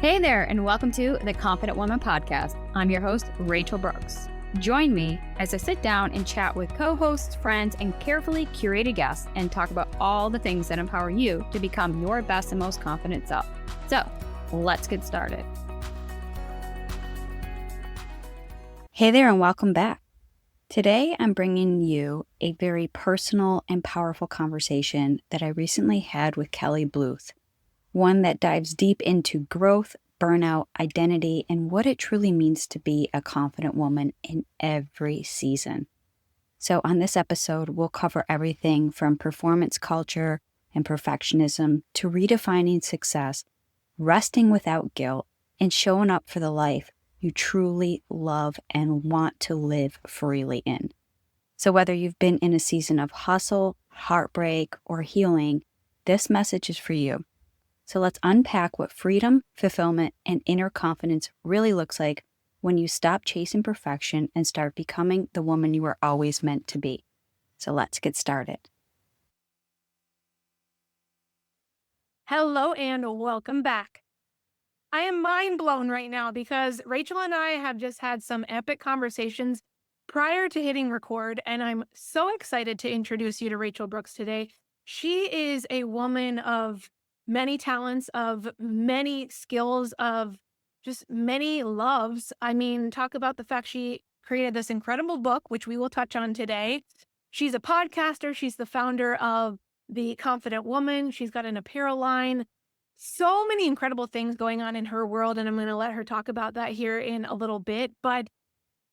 Hey there, and welcome to the Confident Woman Podcast. I'm your host, Rachel Brooks. Join me as I sit down and chat with co-hosts, friends, and carefully curated guests and talk about all the things that empower you to become your best and most confident self. So, let's get started. Hey there, and welcome back. Today, I'm bringing you a very personal and powerful conversation that I recently had with Kelly Bluth. One that dives deep into growth, burnout, identity, and what it truly means to be a confident woman in every season. So on this episode, we'll cover everything from performance culture and perfectionism to redefining success, resting without guilt, and showing up for the life you truly love and want to live freely in. So whether you've been in a season of hustle, heartbreak, or healing, this message is for you. So let's unpack what freedom, fulfillment, and inner confidence really looks like when you stop chasing perfection and start becoming the woman you were always meant to be. So let's get started. Hello and welcome back. I am mind blown right now because Rachel and I have just had some epic conversations prior to hitting record, and I'm so excited to introduce you to Rachel Brooks today. She is a woman of many talents, of many skills, of just many loves. I mean, talk about the fact she created this incredible book, which we will touch on today. She's a podcaster. She's the founder of The Confident Woman. She's got an apparel line. So many incredible things going on in her world, and I'm going to let her talk about that here in a little bit. But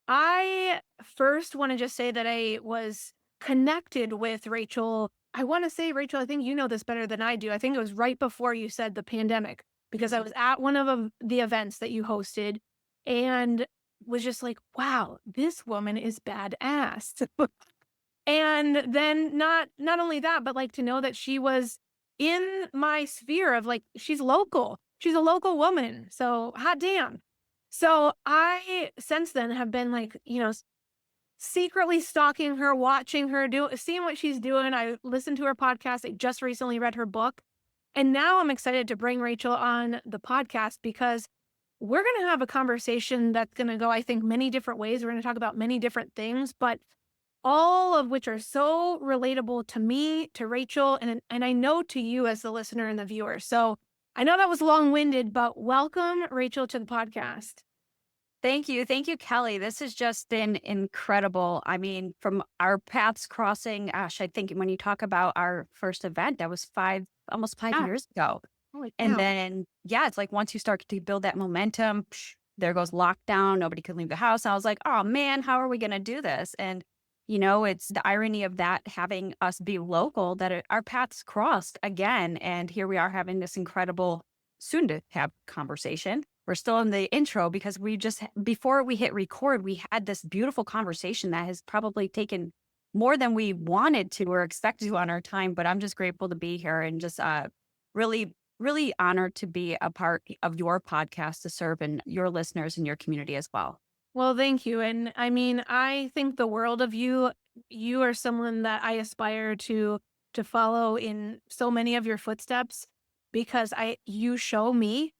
I first want to just say that I was connected with Rachel. I want to say, Rachel, I think you know this better than I do. I think it was right before you said the pandemic, because I was at one of the events that you hosted and was just like, wow, this woman is badass. And then not only that, but like to know that she was in my sphere of like, she's local. She's a local woman. So hot damn. So I since then have been like, secretly stalking her, watching her seeing what she's doing. I listened to her podcast. I just recently read her book. And now I'm excited to bring Rachel on the podcast because we're going to have a conversation that's going to go, I think, many different ways. We're going to talk about many different things, but all of which are so relatable to me, to Rachel, and I know to you as the listener and the viewer. So I know that was long-winded, but welcome, Rachel, to the podcast. Thank you. Thank you, Kelly. This has just been incredible. I mean, from our paths crossing, I think when you talk about our first event, that was almost five Yeah. years ago. Holy And cow. then, it's like once you start to build that momentum, there goes lockdown. Nobody could leave the house. I was like, oh man, how are we going to do this? And, it's the irony of that having us be local that our paths crossed again. And here we are having this incredible, soon to have conversation. We're still in the intro because before we hit record, we had this beautiful conversation that has probably taken more than we wanted to or expected to on our time. But I'm just grateful to be here and just really, really honored to be a part of your podcast to serve and your listeners and your community as well. Well, thank you. And I mean, I think the world of you. You are someone that I aspire to follow in so many of your footsteps because you show me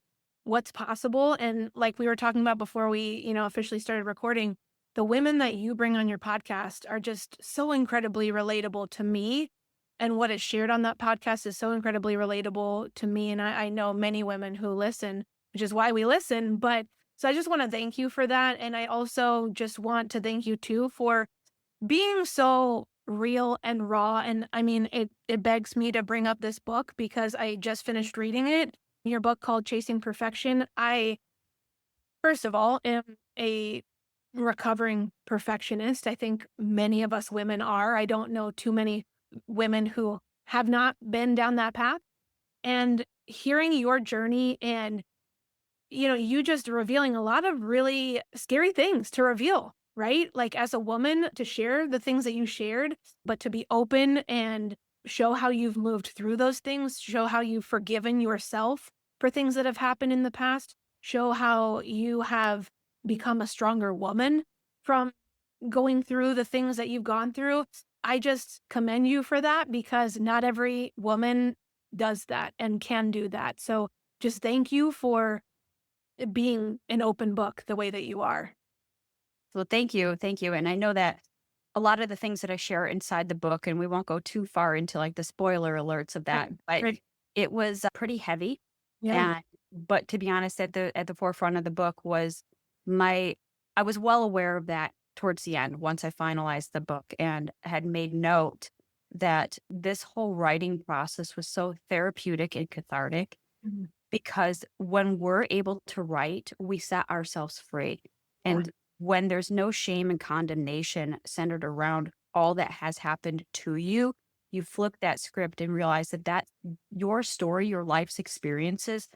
what's possible. And like we were talking about before we, officially started recording, the women that you bring on your podcast are just so incredibly relatable to me. And what is shared on that podcast is so incredibly relatable to me. And I know many women who listen, which is why we listen. But so I just want to thank you for that. And I also just want to thank you too for being so real and raw. And I mean, it begs me to bring up this book because I just finished reading it. Your book called Chasing Perfection. I, first of all, am a recovering perfectionist. I think many of us women are. I don't know too many women who have not been down that path. And hearing your journey and, you just revealing a lot of really scary things to reveal, right? Like as a woman to share the things that you shared, but to be open and show how you've moved through those things, show how you've forgiven yourself for things that have happened in the past, show how you have become a stronger woman from going through the things that you've gone through. I just commend you for that because not every woman does that and can do that. So just thank you for being an open book the way that you are. Well, thank you. Thank you. And I know that a lot of the things that I share inside the book, and we won't go too far into like the spoiler alerts of that, Right. but Right. it was pretty heavy. Yeah. And, but to be honest, at the forefront of the book was my, I was well aware of that towards the end, once I finalized the book and had made note that this whole writing process was so therapeutic and cathartic Mhm. because when we're able to write, we set ourselves free. Yeah. And when there's no shame and condemnation centered around all that has happened to you, you flip that script and realize that your story, your life's experiences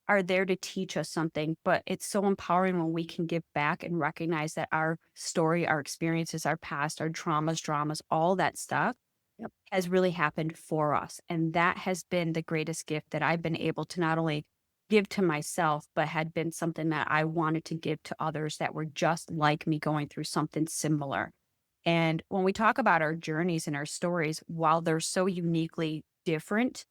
are there to teach us something. But it's so empowering when we can give back and recognize that our story, our experiences, our past, our traumas, dramas, all that stuff Yep. has really happened for us. And that has been the greatest gift that I've been able to not only give to myself, but had been something that I wanted to give to others that were just like me going through something similar. And when we talk about our journeys and our stories, while they're so uniquely different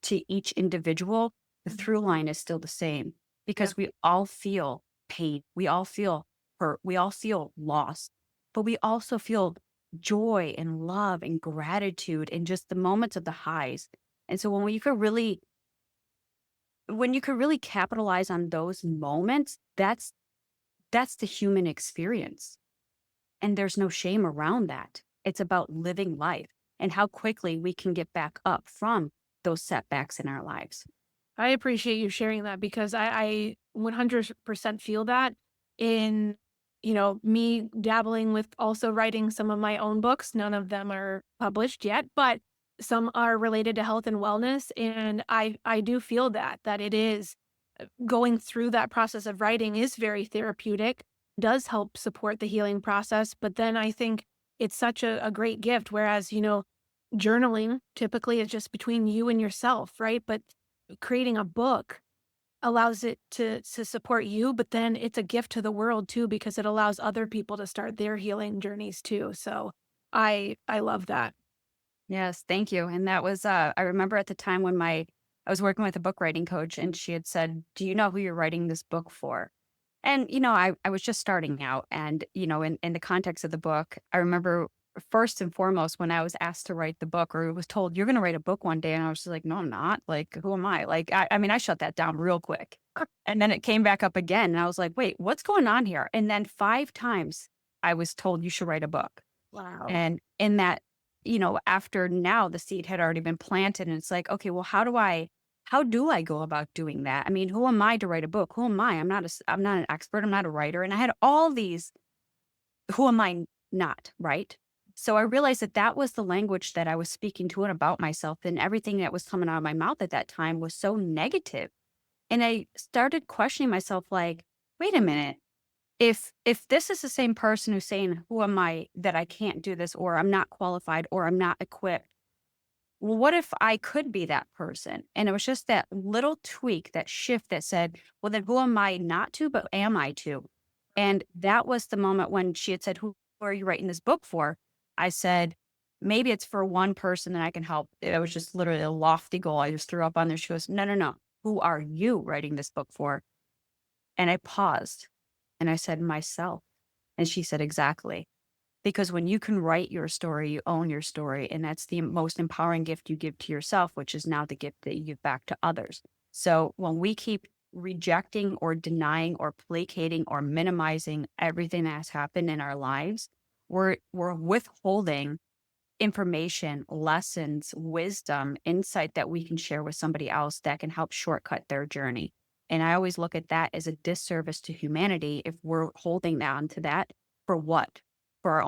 to each individual, the Mhm. through line is still the same Yeah. because we all feel pain. We all feel hurt. We all feel loss, but we also feel joy and love and gratitude and just the moments of the highs. And so when you could really capitalize on those moments, that's the human experience. And there's no shame around that. It's about living life and how quickly we can get back up from those setbacks in our lives. I appreciate you sharing that because I 100% feel that in, me dabbling with also writing some of my own books. None of them are published yet, but some are related to health and wellness. And I do feel that it is going through that process of writing is very therapeutic, does help support the healing process. But then I think it's such a great gift. Whereas, journaling typically is just between you and yourself, right? But creating a book allows it to support you, but then it's a gift to the world too because it allows other people to start their healing journeys too. So I love that. Yes, thank you. And that was I remember at the time when I was working with a book writing coach and she had said, "Do you know who you're writing this book for?" And I was just starting out and in the context of the book, I remember first and foremost when I was asked to write the book or was told you're going to write a book one day and I was just like, "No, I'm not. Like, who am I?" Like I mean, I shut that down real quick. And then it came back up again and I was like, "Wait, what's going on here?" And then 5 times I was told you should write a book. Wow. And in that, after now the seed had already been planted and it's like, okay, well, how do I go about doing that? I mean, who am I to write a book? Who am I? I'm not an expert. I'm not a writer. And I had all these, who am I not, right? So I realized that that was the language that I was speaking to and about myself and everything that was coming out of my mouth at that time was so negative. And I started questioning myself like, wait a minute, if this is the same person who's saying, "Who am I that I can't do this," or "I'm not qualified," or "I'm not equipped," well, what if I could be that person? And it was just that little tweak, that shift that said, "Well, then who am I not to, but am I to?" And that was the moment when she had said, "Who are you writing this book for?" I said, "Maybe it's for one person that I can help." It was just literally a lofty goal I just threw up on there. She goes, "No, no, no. Who are you writing this book for?" And I paused and I said, "Myself." And she said, "Exactly. Because when you can write your story, you own your story. And that's the most empowering gift you give to yourself, which is now the gift that you give back to others." So when we keep rejecting or denying or placating or minimizing everything that has happened in our lives, we're withholding information, lessons, wisdom, insight that we can share with somebody else that can help shortcut their journey. And I always look at that as a disservice to humanity if we're holding on to that for what? For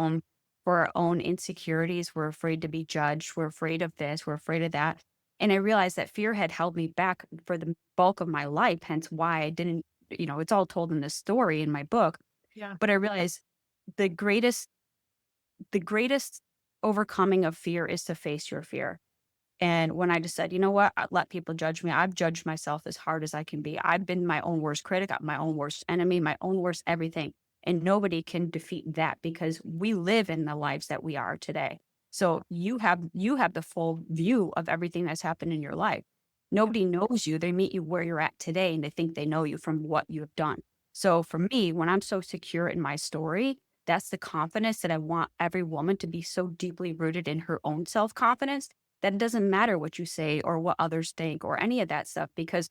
our own insecurities. We're afraid to be judged. We're afraid of this. We're afraid of that. And I realized that fear had held me back for the bulk of my life, hence why I didn't, it's all told in this story in my book. Yeah. But I realized the greatest the greatest overcoming of fear is to face your fear. And when I just said, you know what, let people judge me. I've judged myself as hard as I can be. I've been my own worst critic, my own worst enemy, my own worst everything. And nobody can defeat that because we live in the lives that we are today. So you have the full view of everything that's happened in your life. Nobody knows you. They meet you where you're at today and they think they know you from what you have done. So for me, when I'm so secure in my story, that's the confidence that I want every woman to be so deeply rooted in her own self confidence that it doesn't matter what you say or what others think or any of that stuff because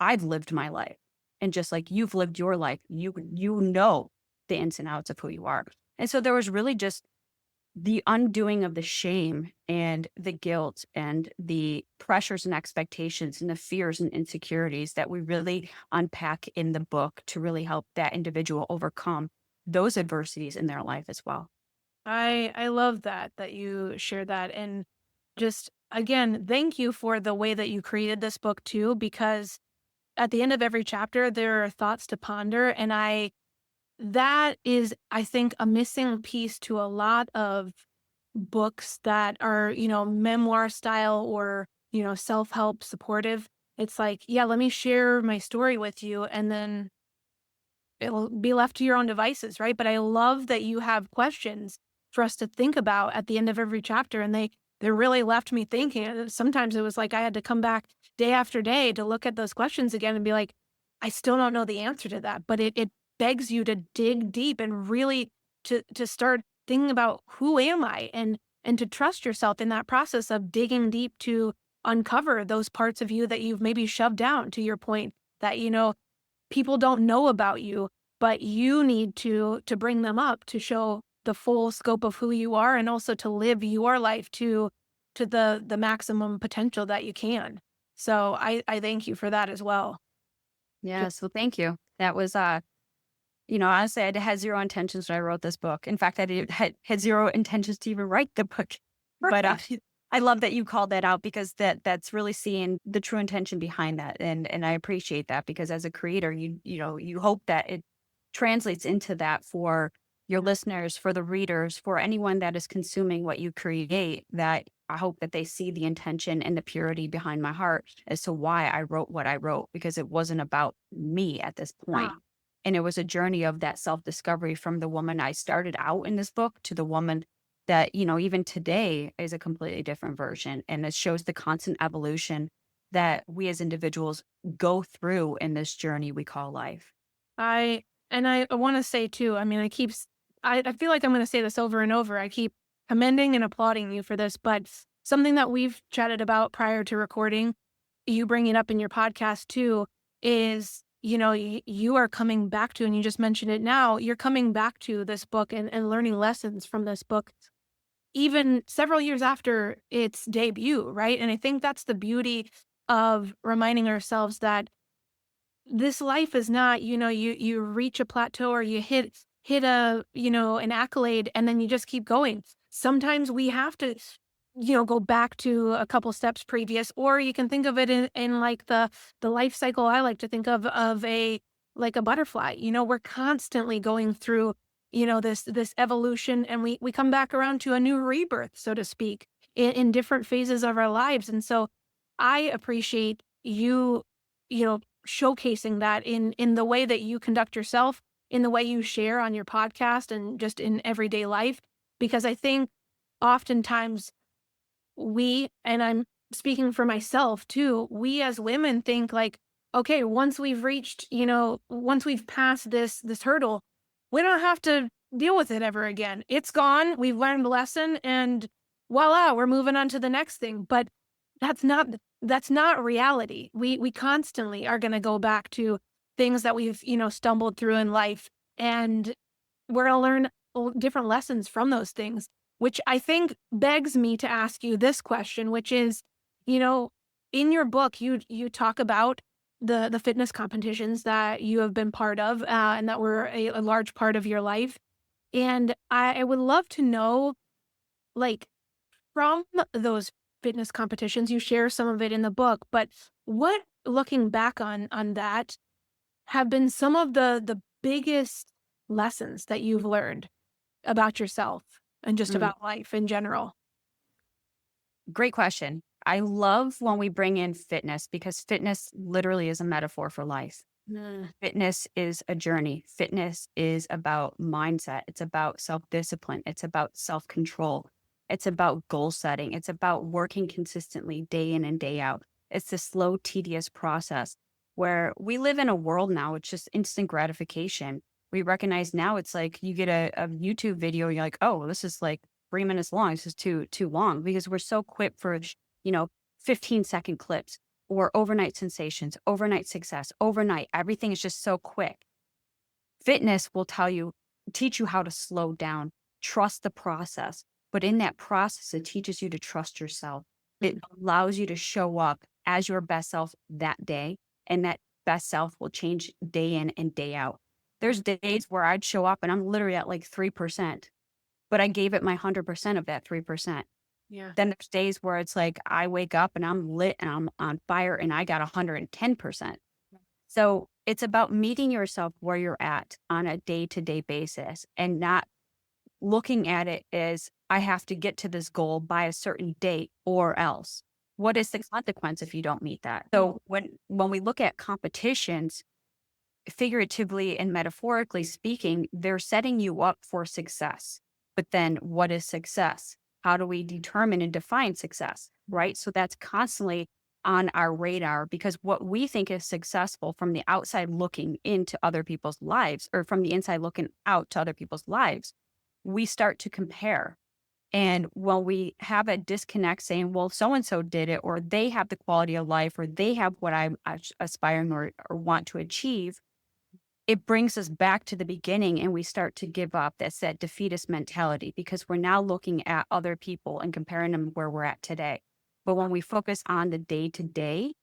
I've lived my life. And just like you've lived your life, you know the ins and outs of who you are. And so there was really just the undoing of the shame and the guilt and the pressures and expectations and the fears and insecurities that we really unpack in the book to really help that individual overcome those adversities in their life as well. I love that you share that. And just again, thank you for the way that you created this book too, because at the end of every chapter there are thoughts to ponder. And I that is, I think, a missing piece to a lot of books that are, memoir style or, self-help supportive. It's like, yeah, let me share my story with you and then it'll be left to your own devices, right? But I love that you have questions for us to think about at the end of every chapter, and they really left me thinking. And sometimes it was like I had to come back day after day to look at those questions again and be like, I still don't know the answer to that. But it begs you to dig deep and really to start thinking about who am I and to trust yourself in that process of digging deep to uncover those parts of you that you've maybe shoved down to your point that people don't know about you, but you need to bring them up to show the full scope of who you are and also to live your life to the maximum potential that you can. So I thank you for that as well. Ju Yes. Well, thank you. That was, honestly, I had zero intentions when I wrote this book. In fact, had zero intentions to even write the book. But I love that you called that out because that's really seeing the true intention behind that, and I appreciate that because as a creator, you hope that it translates into that for your listeners, for the readers, for anyone that is consuming what you create. That I hope that they see the intention and the purity behind my heart as to why I wrote what I wrote because it wasn't about me at this point. Ah, And it was a journey of that self-discovery from the woman I started out in this book to the woman that, even today is a completely different version. And it shows the constant evolution that we as individuals go through in this journey we call life. I and I wanna say too, I mean, I feel like I'm gonna say this over and over. I keep commending and applauding you for this, but something that we've chatted about prior to recording, you bring it up in your podcast too, is, you are coming back to, and you just mentioned it now, you're coming back to this book and learning lessons from this book even several years after its debut, right? And I think that's the beauty of reminding ourselves that this life is not, you reach a plateau or you hit a, an accolade and then you just keep going. Sometimes we have to, go back to a couple steps previous, or you can think of it in like the life cycle I like to think of a like a butterfly. We're constantly going through, this evolution and we come back around to a new rebirth, so to speak, in different phases of our lives. And so I appreciate you, you know, showcasing that in the way that you conduct yourself, in the way you share on your podcast and just in everyday life, because I think oftentimes and I'm speaking for myself too, we as women think like, okay, once we've reached, once we've passed this hurdle, we don't have to deal with it ever again. It's gone. We've learned the lesson and voila, we're moving on to the next thing. But that's not that's not reality. We constantly are going to go back to things that we've, stumbled through in life, and we're going to learn different lessons from those things, which I think begs me to ask you this question, which is, you know, in your book, you talk about the fitness competitions that you have been part of, and that were a large part of your life. And I would love to know, like, from those fitness competitions, you share some of it in the book, but what, looking back on that, have been some of the biggest lessons that you've learned about yourself and just Mm, about life in general? great question. I love when we bring in fitness because fitness literally is a metaphor for life. Mm. Fitness is a journey. Fitness is about mindset. It's about self discipline. It's about self control. It's about goal setting. It's about working consistently day in and day out. It's this slow, tedious process where we live in a world now, it's just instant gratification. We recognize now it's like you get a YouTube video, you're like, oh, this is like 3 minutes long. This is too long because we're so quick for, you know, 15-second clips or overnight sensations, overnight success, overnight. Everything is just so quick. Fitness will teach you how to slow down, trust the process. But in that process, it teaches you to trust yourself. It allows you to show up as your best self that day. And that best self will change day in and day out. There's days where I'd show up and I'm literally at like 3%, but I gave it my 100% of that 3%. Yeah. Then there's days where it's like I wake up and I'm lit and I'm on fire and I got 110%. So it's about meeting yourself where you're at on a day-to-day basis and not looking at it as I have to get to this goal by a certain date or else. What is the consequence if you don't meet that? So when we look at competitions, figuratively and metaphorically speaking, they're setting you up for success. But then what is success? How do we determine and define success? Right. So that's constantly on our radar because what we think is successful from the outside looking into other people's lives or from the inside looking out to other people's lives, we start to compare. And when we have a disconnect saying, well, so and so did it, or they have the quality of life, or they have what I'm aspiring or want to achieve, it brings us back to the beginning and we start to give up. That's that defeatist mentality because we're now looking at other people and comparing them where we're at today. But when we focus on the day to day,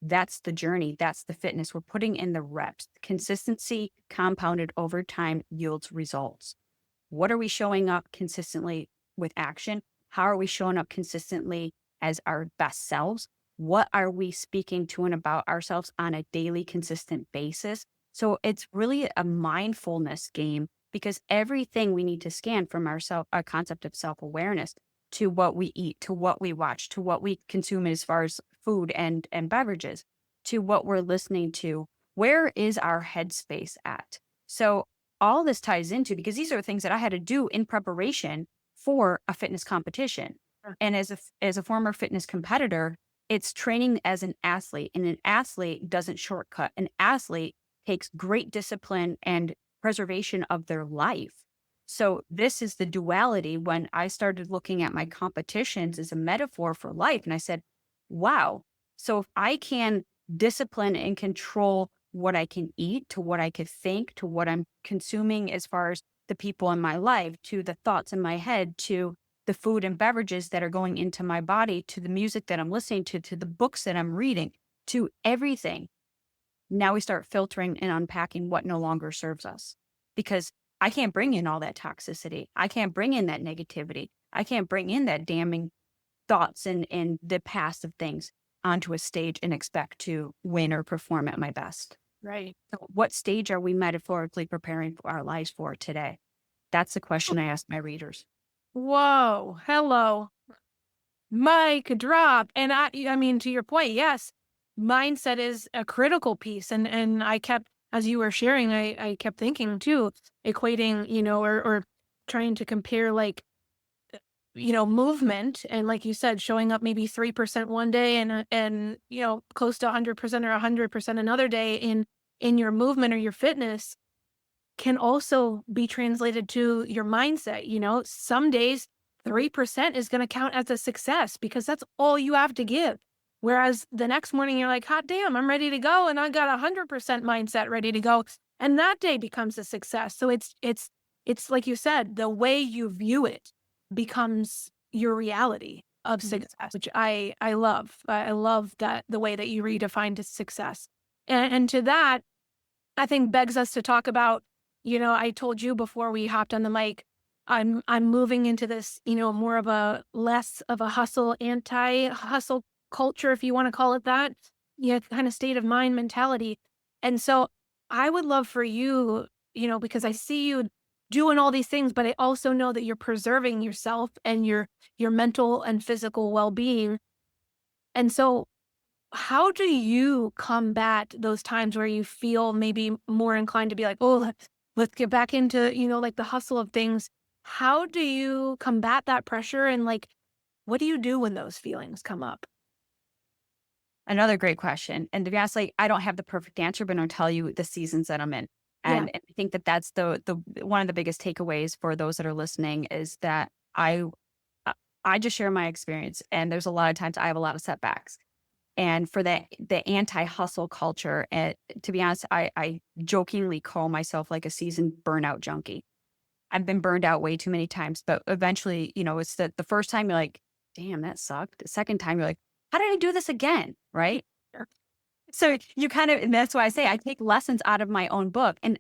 that's the journey. That's the fitness. We're putting in the reps. Consistency compounded over time yields results. What are we showing up consistently with action? How are we showing up consistently as our best selves? What are we speaking to and about ourselves on a daily, consistent basis? So it's really a mindfulness game because everything we need to scan from our concept of self-awareness to what we eat, to what we watch, to what we consume as far as food and beverages, to what we're listening to. Where is our headspace at? So all this ties into because these are things that I had to do in preparation for a fitness competition. Sure. And as a former fitness competitor, it's training as an athlete, and an athlete doesn't shortcut. An athlete takes great discipline and preservation of their life. So this is the duality when I started looking at my competitions as a metaphor for life. And I said, wow, so if I can discipline and control what I can eat, to what I could think, to what I'm consuming as far as the people in my life, to the thoughts in my head, to the food and beverages that are going into my body, to the music that I'm listening to the books that I'm reading, to everything. Now we start filtering and unpacking what no longer serves us because I can't bring in all that toxicity. I can't bring in that negativity. I can't bring in that damning thoughts and the past of things onto a stage and expect to win or perform at my best. Right. So what stage are we metaphorically preparing for our lives for today? That's the question I ask my readers. Whoa. Hello. Mic drop. And I mean, to your point, yes, mindset is a critical piece. And I kept, as you were sharing, I kept thinking too, equating, or trying to compare like, movement and like you said, showing up maybe 3% one day and close to 100% or 100% another day in your movement or your fitness can also be translated to your mindset. Some days 3% is going to count as a success because that's all you have to give. Whereas the next morning you're like, hot damn, I'm ready to go. And I got 100% mindset ready to go. And that day becomes a success. So it's like you said, the way you view it becomes your reality of success, which I love. I love that the way that you redefined success. And to that, I think begs us to talk about, I told you before we hopped on the mic, I'm moving into this, more of a less of a hustle, anti-hustle culture, if you want to call it that. Yeah, kind of state of mind mentality. And so I would love for you, because I see you doing all these things, but I also know that you're preserving yourself and your mental and physical well-being. And so how do you combat those times where you feel maybe more inclined to be like, "Oh, let's get back into, like the hustle of things." How do you combat that pressure and like what do you do when those feelings come up? Another great question. And to be honest, like I don't have the perfect answer, but I'll tell you the seasons that I'm in. Yeah. And I think that that's the one of the biggest takeaways for those that are listening is that uh, I just share my experience, and there's a lot of times I have a lot of setbacks. And for the anti-hustle culture, and to be honest, I jokingly call myself like a seasoned burnout junkie. I've been burned out way too many times, but eventually, it's the first time you're like, damn, that sucked. The second time you're like, how did I do this again? Right. Sure. So you kind of, and that's why I say I take lessons out of my own book. And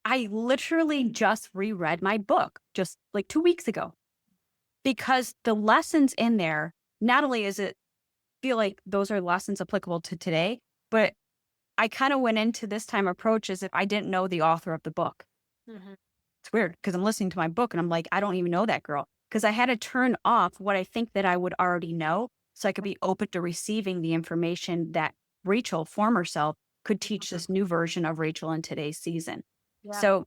I literally just reread my book just like 2 weeks ago because the lessons in there, not only is it feel like those are lessons applicable to today, but I kind of went into this time approach as if I didn't know the author of the book. Mhm. It's weird because I'm listening to my book and I'm like, I don't even know that girl because I had to turn off what I think that I would already know so I could be open to receiving the information that Rachel, former self, could teach this new version of Rachel in today's season. Yeah. So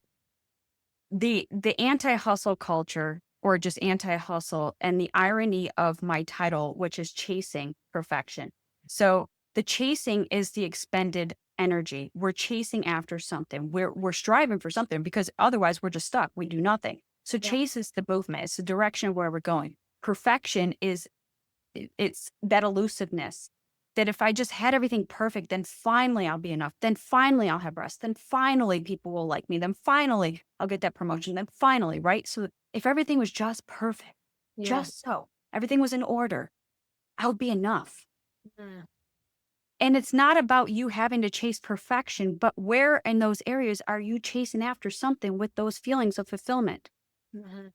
the anti-hustle culture or just anti-hustle and the irony of my title, which is chasing perfection. So the chasing is the expended energy. We're chasing after something. We're striving for something because otherwise we're just stuck. We do nothing. So Yeah. chase is the movement. It's the direction of where we're going. Perfection is it's that elusiveness that if I just had everything perfect, then finally I'll be enough. Then finally I'll have rest. Then finally people will like me. Then finally I'll get that promotion. Then finally, right? So if everything was just perfect, Yeah. just so everything was in order, I would be enough. Mhm. And it's not about you having to chase perfection, but where in those areas are you chasing after something with those feelings of fulfillment? Mhm.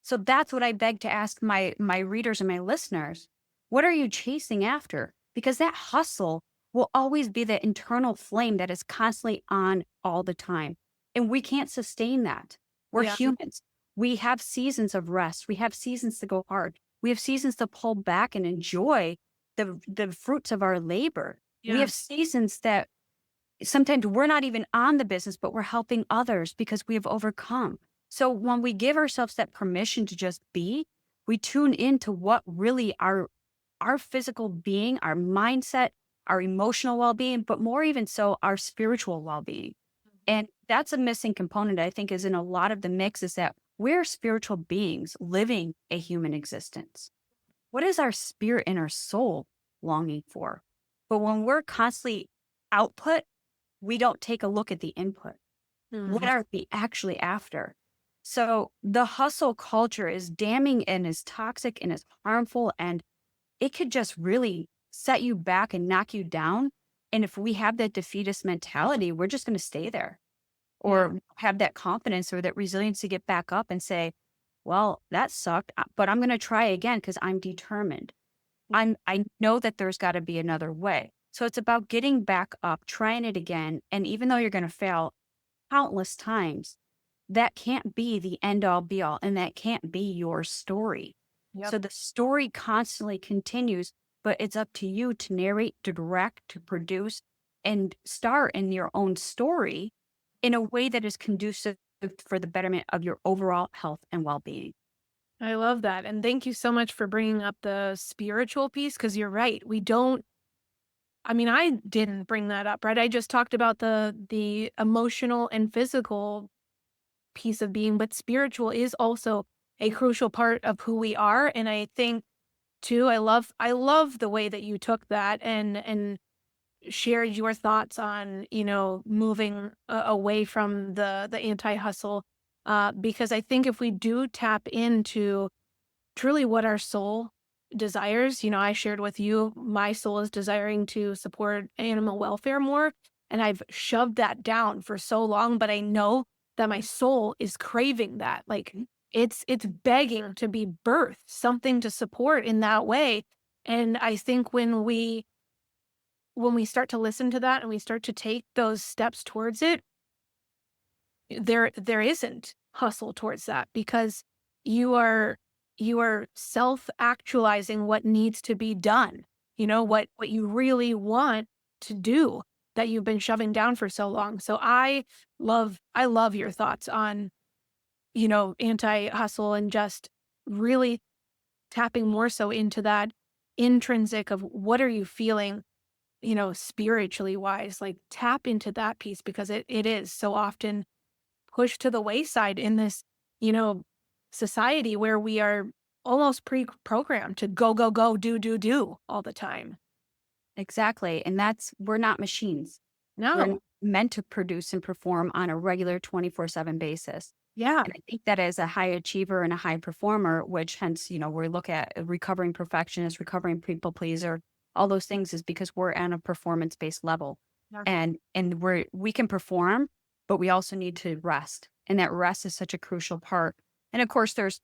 So that's what I beg to ask my readers and my listeners. What are you chasing after? Because that hustle will always be the internal flame that is constantly on all the time. And we can't sustain that. We're Yeah. humans. We have seasons of rest. We have seasons to go hard. We have seasons to pull back and enjoy the fruits of our labor. We Yeah. have seasons that sometimes we're not even on the business, but we're helping others because we have overcome. So when we give ourselves that permission to just be, we tune into what really our physical being, our mindset, our emotional well-being, but more even so, our spiritual well-being. And that's a missing component, I think, is in a lot of the mix is that we're spiritual beings living a human existence. What is our spirit and our soul longing for? But when we're constantly output, we don't take a look at the input. What Mhm. are we actually after? So the hustle culture is damning and is toxic and is harmful, and it could just really set you back and knock you down. And if we have that defeatist mentality, we're just going to stay there Yeah. or have that confidence or that resilience to get back up and say, well, that sucked, but I'm going to try again because I'm determined. I know that there's got to be another way. So it's about getting back up, trying it again. And even though you're going to fail countless times, that can't be the end all be all. And that can't be your story. Yep. So the story constantly continues, but it's up to you to narrate, to direct, to produce, and star in your own story in a way that is conducive for the betterment of your overall health and well being. I love that. And thank you so much for bringing up the spiritual piece because you're right. We don't I mean, I didn't bring that up, right? I just talked about the emotional and physical piece of being, but spiritual is also a crucial part of who we are. And I think too, I love the way that you took that and shared your thoughts on, moving away from the anti-hustle. Because I think if we do tap into truly what our soul desires. I shared with you, my soul is desiring to support animal welfare more. And I've shoved that down for so long, but I know that my soul is craving that. Like it's begging to be birthed, something to support in that way. And I think when we start to listen to that and we start to take those steps towards it, there isn't hustle towards that because you are you are self-actualizing what needs to be done. What you really want to do that you've been shoving down for so long. So I love your thoughts on, anti-hustle and just really tapping more so into that intrinsic of what are you feeling spiritually wise, like tap into that piece because it is so often pushed to the wayside in this, you know, society where we are almost pre-programmed to go, go, go, do all the time. Exactly. And we're not machines. We're No. meant to produce and perform on a regular 24/7 basis. Yeah. And I think that as a high achiever and a high performer, which hence, we look at a recovering perfectionist, recovering people pleaser, all those things is because we're on a performance based level. Yeah. And we can perform, but we also need to rest. And that rest is such a crucial part. And of course, there's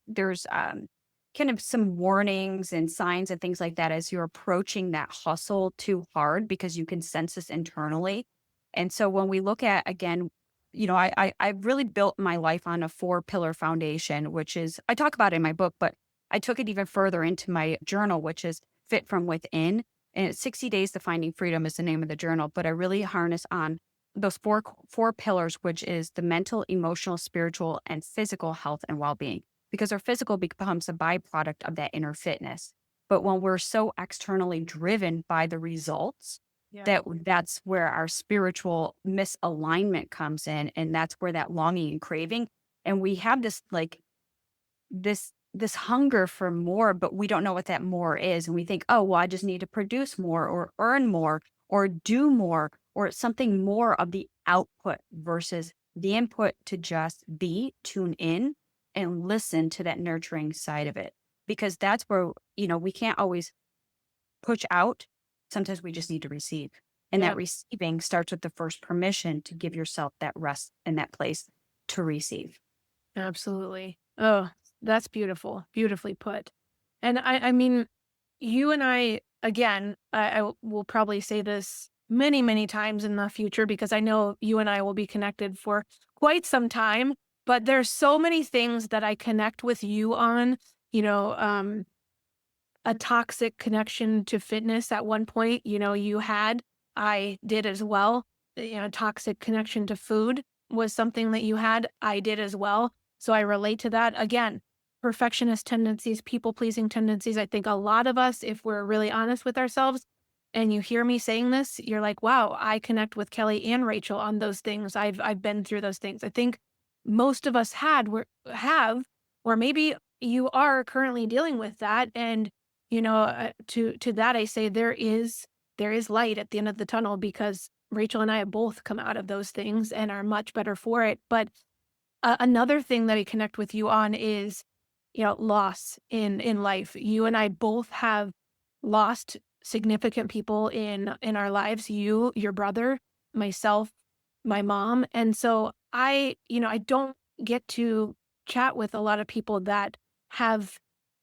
kind of some warnings and signs and things like that as you're approaching that hustle too hard because you can sense this internally. And so when we look at again, I've really built my life on a 4-pillar foundation, which is I talk about it in my book, but I took it even further into my journal, which is Fit from Within. And it's 60 Days to Finding Freedom is the name of the journal. But I really harness on those four pillars, which is the mental, emotional, spiritual, and physical health and well-being. Because our physical becomes a byproduct of that inner fitness. But when we're so externally driven by the results, Yeah. that's where our spiritual misalignment comes in, and that's where that longing and craving, and we have this hunger for more, but we don't know what that more is, and we think, oh well, I just need to produce more or earn more or do more, or it's something more of the output versus the input, to just be, tune in, and listen to that nurturing side of it, because that's where we can't always push out. Sometimes we just need to receive. And that Yeah. receiving starts with the first permission to give yourself that rest and that place to receive. Absolutely. Oh, that's beautiful. Beautifully put. And I mean, you and I, again, will probably say this many, many times in the future because I know you and I will be connected for quite some time. But there's so many things that I connect with you on, you know, um, a toxic connection to fitness at one point, you had, I did as well. Toxic connection to food was something that you had, I did as well. So I relate to that. Again, perfectionist tendencies, people pleasing tendencies. I think a lot of us, if we're really honest with ourselves, and you hear me saying this, you're like, wow, I connect with Kelly and Rachel on those things. I've been through those things. I think most of us have, or maybe you are currently dealing with that. And to that I say there is light at the end of the tunnel because Rachel and I have both come out of those things and are much better for it. But another thing that I connect with you on is, loss in life. You and I both have lost significant people in our lives. You, your brother, myself, my mom, and so I don't get to chat with a lot of people that have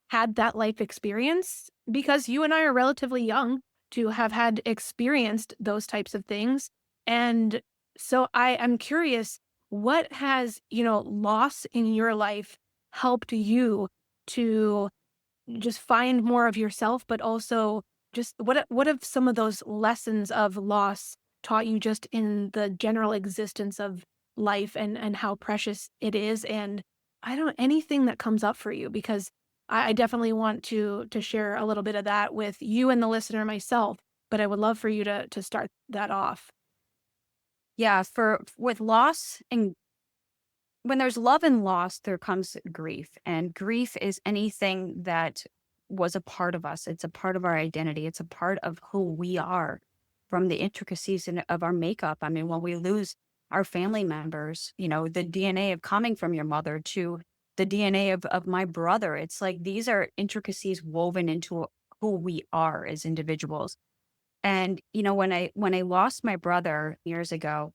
had that life experience because you and I are relatively young to have had experienced those types of things. And so I'm curious, what has, loss in your life helped you to just find more of yourself, but also just what have some of those lessons of loss taught you just in the general existence of life and how precious it is? And I don't anything that comes up for you because I definitely want to share a little bit of that with you and the listener myself, but I would love for you to start that off. Yeah, for with loss, and when there's love and loss, there comes grief. And grief is anything that was a part of us. It's a part of our identity. It's a part of who we are, from the intricacies of our makeup. I mean, when we lose our family members, the DNA of coming from your mother to the DNA of my brother, it's like these are intricacies woven into who we are as individuals. And, when I lost my brother years ago,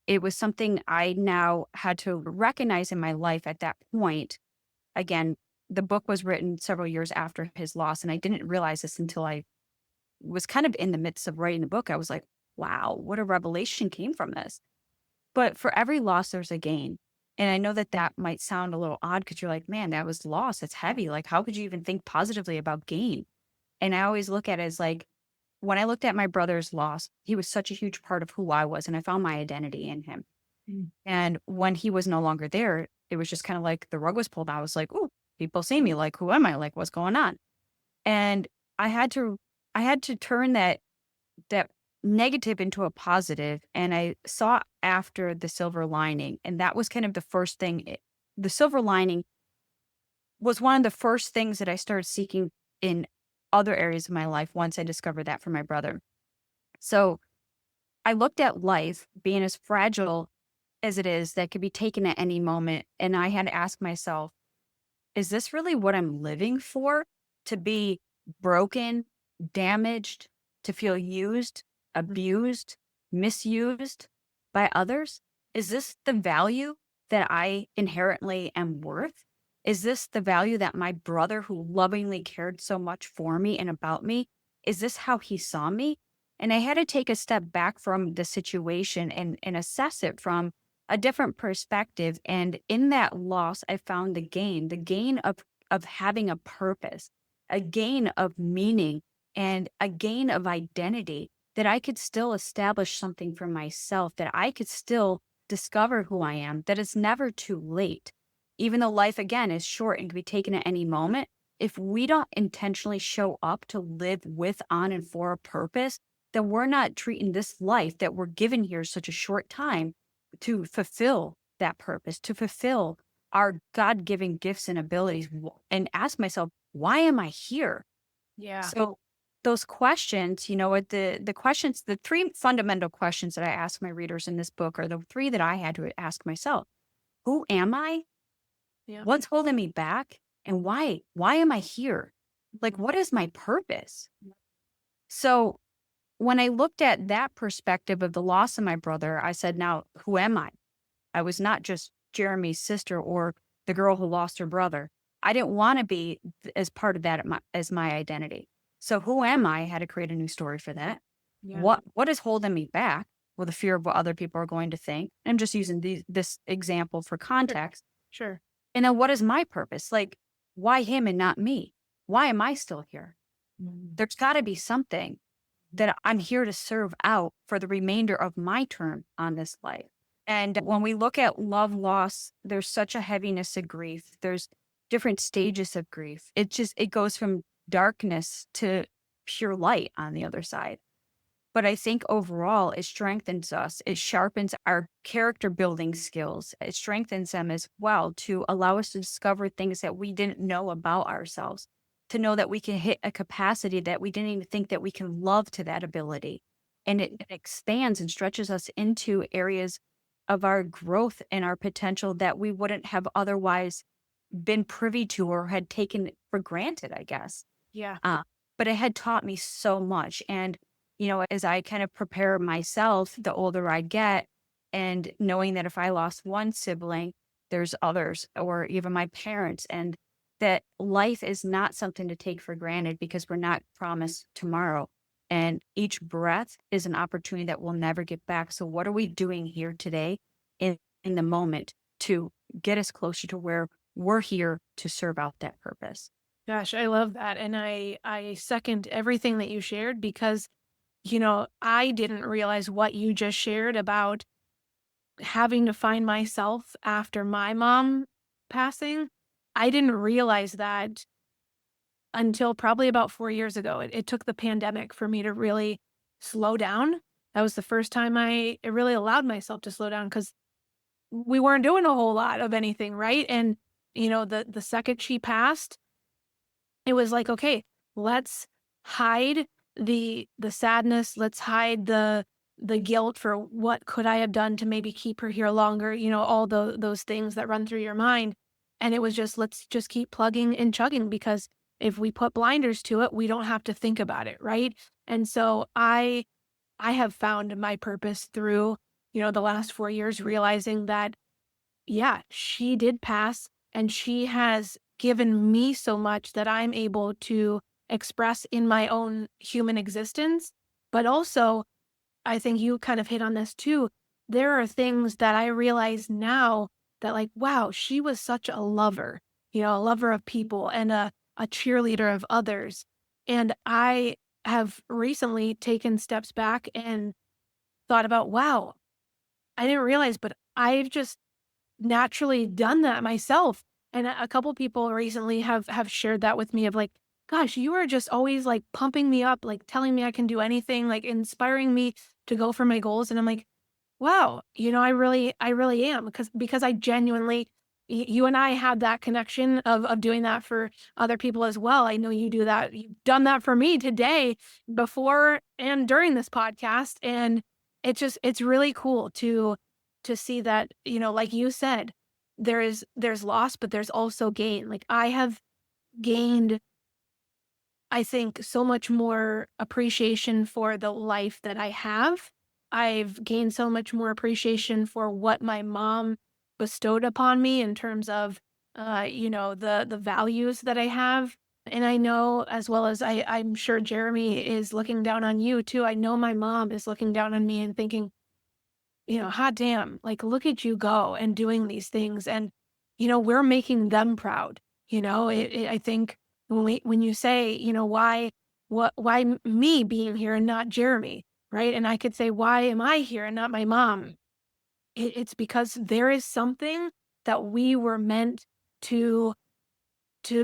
it was something I now had to recognize in my life at that point. Again, the book was written several years after his loss, and I didn't realize this until I was kind of in the midst of writing the book. I was like, wow, what a revelation came from this. But for every loss, there's a gain. And I know that that might sound a little odd because you're like, man, that was loss. It's heavy. Like, how could you even think positively about gain? And I always look at it as like, when I looked at my brother's loss, he was such a huge part of who I was, and I found my identity in him. Mm. And when he was no longer there, it was just kind of like the rug was pulled out. I was like, "Ooh, people see me. Like, who am I? Like, what's going on?" And I had to, I had to turn that negative into a positive, and I saw after the silver lining. And that was kind of the first thing. The silver lining was one of the first things that I started seeking in other areas of my life once I discovered that from my brother. So I looked at life being as fragile as it is, that could be taken at any moment. And I had to ask myself, is this really what I'm living for? To be broken, damaged, to feel used, abused, misused by others? Is this the value that I inherently am worth? Is this the value that my brother, who lovingly cared so much for me and about me, is this how he saw me? And I had to take a step back from the situation and assess it from a different perspective. And in that loss, I found the gain of having a purpose, a gain of meaning, and a gain of identity, that I could still establish something for myself, that I could still discover who I am, that it's never too late. Even though life, again, is short and can be taken at any moment, if we don't intentionally show up to live with, on, and for a purpose, then we're not treating this life that we're given here such a short time to fulfill that purpose, to fulfill our God given gifts and abilities, and ask myself, why am I here? Yeah. So, those questions, the questions, the three fundamental questions that I ask my readers in this book are the three that I had to ask myself. Who am I? Yeah. What's holding me back? And why? Why am I here? Like, what is my purpose? So, when I looked at that perspective of the loss of my brother, I said, now, who am I? I was not just Jeremy's sister or the girl who lost her brother. I didn't want to be as part of that as my identity. So who am I? I had to create a new story for that. Yeah. What is holding me back? Well, the fear of what other people are going to think. I'm just using this example for Sure. context. Sure. And then what is my purpose? Like, why him and not me? Why am I still here? There's got to be something that I'm here to serve out for the remainder of my term on this life. And when we look at love loss, there's such a heaviness of grief. There's different stages of grief. It goes from darkness to pure light on the other side. But I think overall, it strengthens us. It sharpens our character building skills. It strengthens them as well to allow us to discover things that we didn't know about ourselves, to know that we can hit a capacity that we didn't even think that we can love to that ability. And it expands and stretches us into areas of our growth and our potential that we wouldn't have otherwise been privy to or had taken for granted, I guess. Yeah. Uh, but it had taught me so much. And, as I kind of prepare myself, the older I get, and knowing that if I lost one sibling, there's others, or even my parents, and that life is not something to take for granted because we're not promised tomorrow. And each breath is an opportunity that we'll never get back. So, what are we doing here today in the moment to get us closer to where we're here to serve out that purpose? Gosh, I love that. And I second everything that you shared because, I didn't realize what you just shared about having to find myself after my mom passing. I didn't realize that until probably about 4 years ago. It took the pandemic for me to really slow down. That was the first time I really allowed myself to slow down because we weren't doing a whole lot of anything, right? And, the second she passed, it was like, okay, let's hide the sadness, let's hide the guilt for what could I have done to maybe keep her here longer, all those things that run through your mind. And it was just, let's just keep plugging and chugging because if we put blinders to it, we don't have to think about it, right? And so I have found my purpose through, the last 4 years realizing that yeah, she did pass, and she has given me so much that I'm able to express in my own human existence. But also, I think you kind of hit on this too. There are things that I realize now that, like, wow, she was such a lover, a lover of people and a cheerleader of others. And I have recently taken steps back and thought about, wow, I didn't realize, but I've just naturally done that myself. And a couple people recently have shared that with me of like, gosh, you are just always like pumping me up, like telling me I can do anything, like inspiring me to go for my goals. And I'm like, wow, I really am because I genuinely, you and I had that connection of doing that for other people as well. I know you do that. You've done that for me today, before and during this podcast, and it's really cool to see that, like you said, there's loss, but there's also gain. Like I have gained, I think, so much more appreciation for the life that I have. I've gained so much more appreciation for what my mom bestowed upon me in terms of, the values that I have. And I know, as well as I'm sure Jeremy is looking down on you too. I know my mom is looking down on me and thinking, hot damn, like, look at you go and doing these things. And, we're making them proud. I think when you say, why me being here and not Jeremy, right? And I could say, why am I here and not my mom? It's because there is something that we were meant to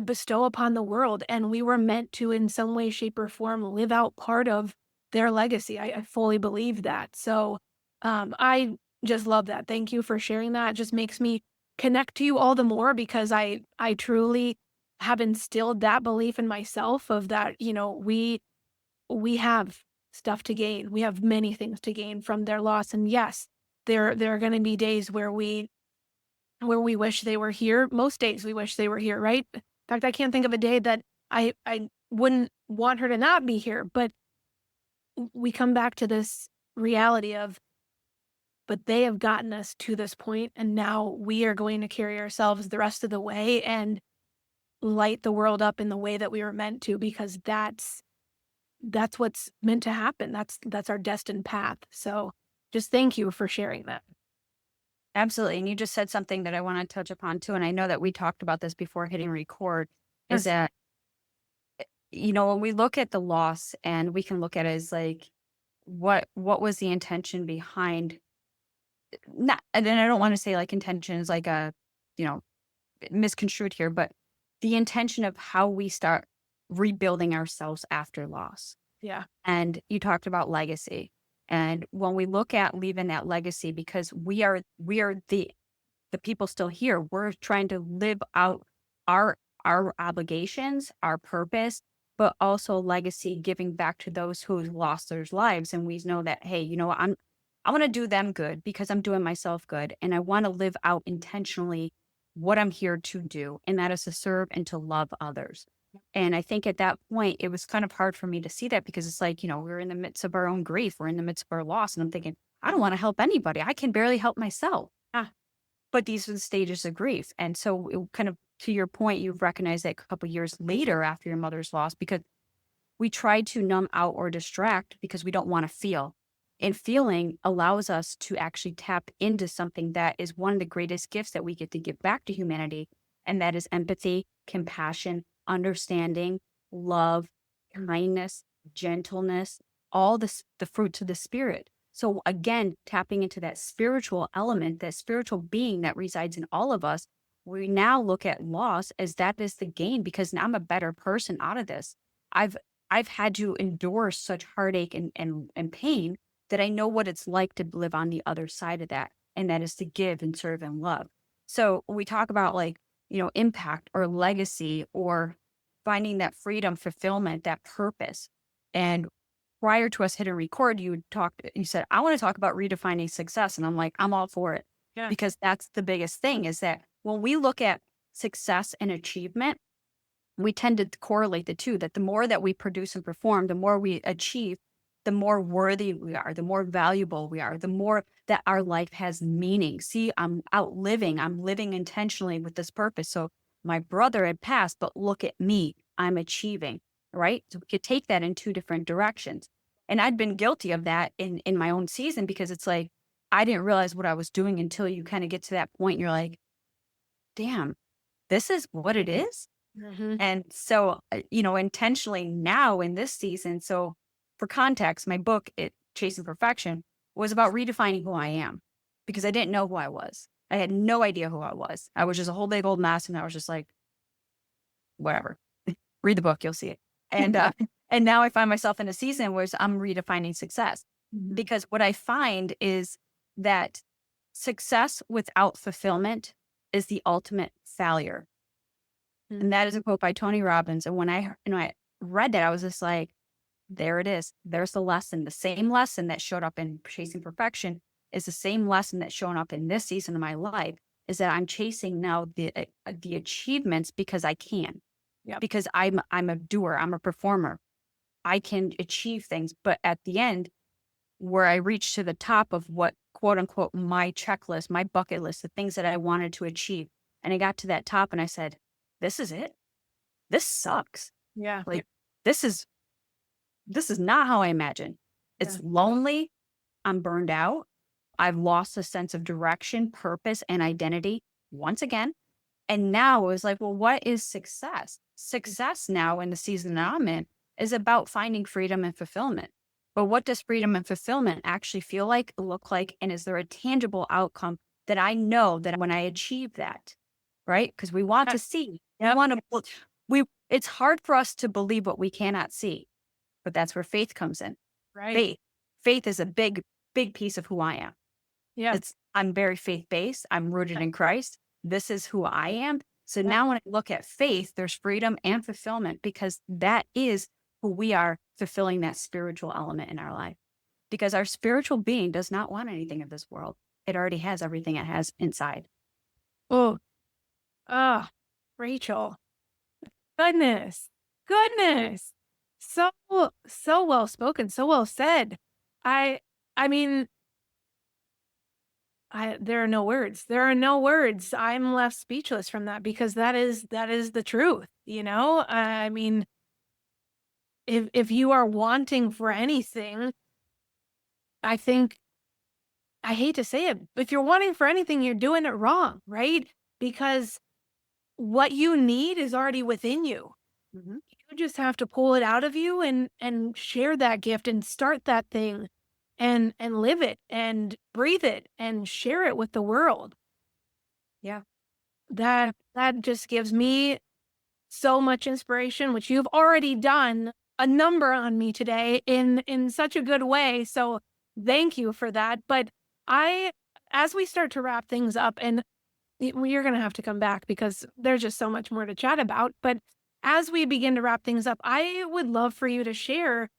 bestow upon the world, and we were meant to, in some way, shape, or form, live out part of their legacy. I fully believe that. So, I just love that. Thank you for sharing that. It just makes me connect to you all the more because I truly have instilled that belief in myself of that, we have stuff to gain. We have many things to gain from their loss. And yes, there are going to be days where we wish they were here. Most days we wish they were here, right? In fact, I can't think of a day that I wouldn't want her to not be here. But we come back to this reality of, but they have gotten us to this point, and now we are going to carry ourselves the rest of the way and light the world up in the way that we were meant to, because that's what's meant to happen. That's our destined path. So just thank you for sharing that. Absolutely. And you just said something that I want to touch upon too. And I know that we talked about this before hitting record, Sure. is that, when we look at the loss and we can look at it as like, what was the intention behind, not, and then I don't want to say like intention is like a, you know, misconstrued here, but the intention of how we start rebuilding ourselves after loss. Yeah. And you talked about legacy. And when we look at leaving that legacy, because we are the people still here, we're trying to live out our our obligations, our purpose, but also legacy, giving back to those who lost their lives. And we know that, hey, what, I want to do them good because I'm doing myself good. And I want to live out intentionally what I'm here to do. And that is to serve and to love others. And I think at that point, it was kind of hard for me to see that because it's like, we're in the midst of our own grief. We're in the midst of our loss. And I'm thinking, I don't want to help anybody. I can barely help myself. But these are the stages of grief. And so it kind of, to your point, you've recognized that a couple years later after your mother's loss, because we try to numb out or distract because we don't want to feel. And feeling allows us to actually tap into something that is one of the greatest gifts that we get to give back to humanity. And that is empathy, compassion, understanding, love, kindness, gentleness, all this, the fruits of the spirit. So again, tapping into that spiritual element, that spiritual being that resides in all of us, we now look at loss as that is the gain, because now I'm a better person out of this. I've I've had to endure such heartache and pain that I know what it's like to live on the other side of that. And that is to give and serve and love. So when we talk about like, impact or legacy or finding that freedom, fulfillment, that purpose. And prior to us hitting record, you said, I want to talk about redefining success. And I'm like, I'm all for it. Yeah. Because that's the biggest thing, is that when we look at success and achievement, we tend to correlate the two, that the more that we produce and perform, the more we achieve, the more worthy we are, the more valuable we are, the more that our life has meaning. See, I'm living intentionally with this purpose. So my brother had passed, but look at me, I'm achieving, right? So we could take that in two different directions. And I'd been guilty of that in my own season, because it's like, I didn't realize what I was doing until you kind of get to that point. And you're like, damn, this is what it is. Hmm. And so, intentionally now in this season, so for context, my book, Chasing Perfection, was about redefining who I am, because I didn't know who I was. I had no idea who I was. I was just a whole big old mess. And I was just like, whatever. Read the book, you'll see it. And and now I find myself in a season where I'm redefining success, Mhm. because what I find is that success without fulfillment is the ultimate failure. And Mm. that is a quote by Tony Robbins. And when I read that, I was just like, there it is. There's the lesson. The same lesson that showed up in Chasing Perfection is the same lesson that's showing up in this season of my life, is that I'm chasing now the achievements because I can, Yep. because I'm a doer, I'm a performer. I can achieve things, but at the end, where I reached to the top of what quote unquote my checklist, my bucket list, the things that I wanted to achieve, and I got to that top and I said, "This is it. This sucks. Yeah. Like this is this is not how I imagined. Yeah. It's lonely. I'm burned out. I've lost a sense of direction, purpose, and identity once again." And now it was like, well, what is success? Success now in the season that I'm in is about finding freedom and fulfillment. But what does freedom and fulfillment actually feel like, look like? And is there a tangible outcome that I know that when I achieve that, right? Because we want to see, we Yep. want to, it's hard for us to believe what we cannot see, but that's where faith comes in. Right. Faith is a big piece of who I am. Yeah. I'm very faith-based. I'm rooted in Christ. This is who I am. So Yeah. now when I look at faith, there's freedom and fulfillment, because that is who we are, fulfilling that spiritual element in our life. Because our spiritual being does not want anything of this world. It already has everything it has inside. Oh, ah, Rachel. Goodness. Goodness. So, so well spoken, so well said. I I mean, there are no words. There are no words. I'm left speechless from that because that is the truth, you know? I mean, if you are wanting for anything, I think I hate to say it, if you're wanting for anything, you're doing it wrong, right? Because what you need is already within you. Mhm. You just have to pull it out of you and share that gift and start that thing and live it and breathe it and share it with the world. Yeah. That just gives me so much inspiration, which you've already done a number on me today in such a good way. So thank you for that. But I as we start to wrap things up, and well, you're going to have to come back because there's just so much more to chat about. But as we begin to wrap things up, I would love for you to share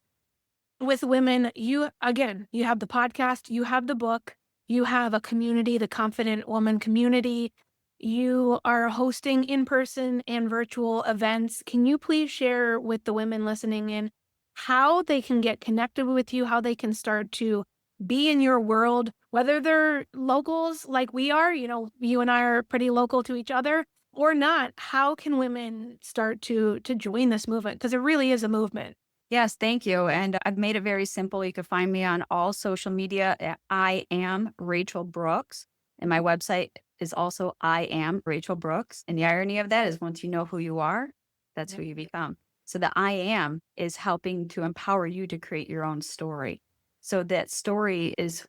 with women. You, again, you have the podcast, you have the book, you have a community, the Confident Woman community. You are hosting in person and virtual events. Can you please share with the women listening in how they can get connected with you, how they can start to be in your world, whether they're locals like we are, you and I are pretty local to each other, or not? How can women start to join this movement? Because it really is a movement. Yes, thank you. And I've made it very simple. You can find me on all social media at I am Rachel Brooks. And my website is also I am Rachel Brooks. And the irony of that is, once you know who you are, that's who you become. So the I am is helping to empower you to create your own story. So that story is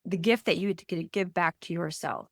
the gift that you could give back to yourself.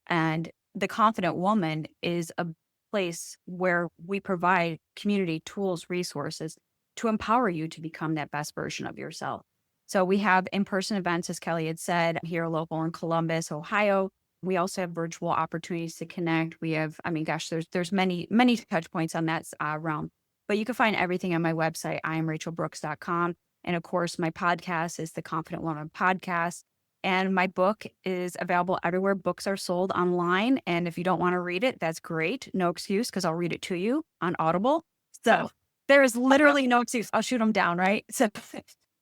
And the Confident Woman is a place where we provide community tools, resources to empower you to become that best version of yourself. So we have in-person events, as Kelly had said, here local in Columbus, Ohio. We also have virtual opportunities to connect. We have, I mean, gosh, there's many touch points on that realm. But you can find everything on my website, iamrachelbrooks.com. And of course, my podcast is the Confident Woman Podcast. And my book is available everywhere books are sold online. And if you don't want to read it, that's great. No excuse, because I'll read it to you on Audible. So there is literally no excuse. I'll shoot them down, right? So,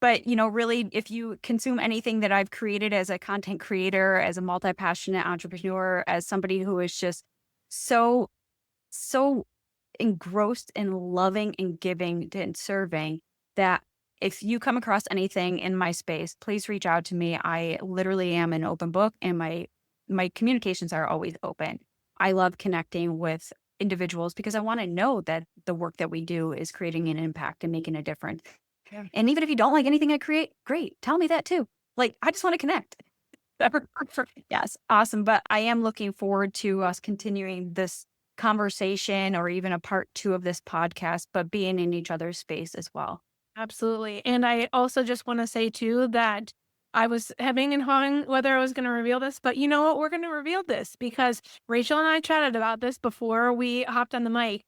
but really, if you consume anything that I've created as a content creator, as a multi-passionate entrepreneur, as somebody who is just so, so engrossed in loving and giving and serving, that if you come across anything in my space, please reach out to me. I literally am an open book, and my communications are always open. I love connecting with individuals because I want to know that the work that we do is creating an impact and making a difference. Yeah. And even if you don't like anything I create, great. Tell me that too. Like, I just want to connect. Yes, awesome. But I am looking forward to us continuing this conversation or even a part 2 of this podcast, but being in each other's space as well. Absolutely. And I also just want to say too that I was hemming and hawing whether I was going to reveal this, but you know what? We're going to reveal this because Rachel and I chatted about this before we hopped on the mic.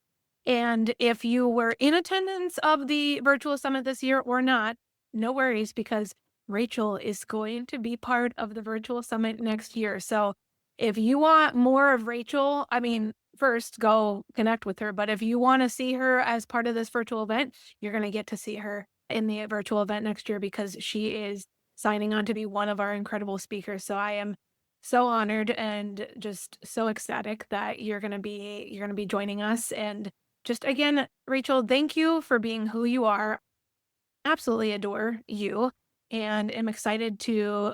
And if you were in attendance of the virtual summit this year or not, no worries because Rachel is going to be part of the virtual summit next year. So if you want more of Rachel, I mean, first go connect with her. But if you want to see her as part of this virtual event, you're going to get to see her in the virtual event next year because she is signing on to be one of our incredible speakers. So I am so honored and just so ecstatic that you're going to be joining us. And just again, Rachel, thank you for being who you are. Absolutely adore you and am excited to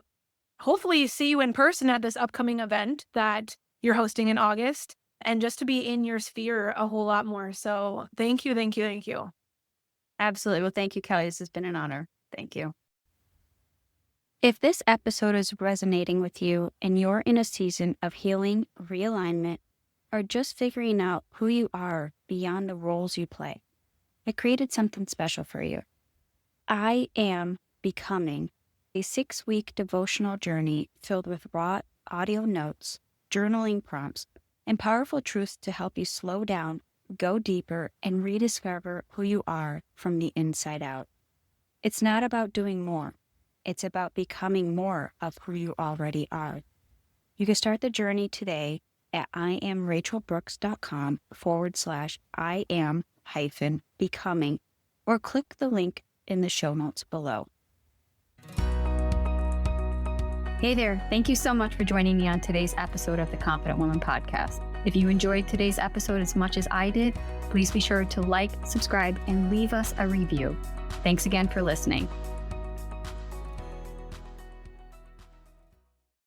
hopefully see you in person at this upcoming event that you're hosting in August and just to be in your sphere a whole lot more. So thank you, thank you, thank you. Absolutely. Well, thank you, Kelly. This has been an honor. Thank you. If this episode is resonating with you and you're in a season of healing, realignment, or just figuring out who you are beyond the roles you play, I created something special for you. I Am Becoming, a 6-week devotional journey filled with raw audio notes, journaling prompts, and powerful truths to help you slow down, go deeper, and rediscover who you are from the inside out. It's not about doing more. It's about becoming more of who you already are. You can start the journey today at iamrachelbrooks.com/I am-becoming or click the link in the show notes below. Hey there. Thank you so much for joining me on today's episode of the Confident Woman Podcast. If you enjoyed today's episode as much as I did, please be sure to like, subscribe, and leave us a review. Thanks again for listening.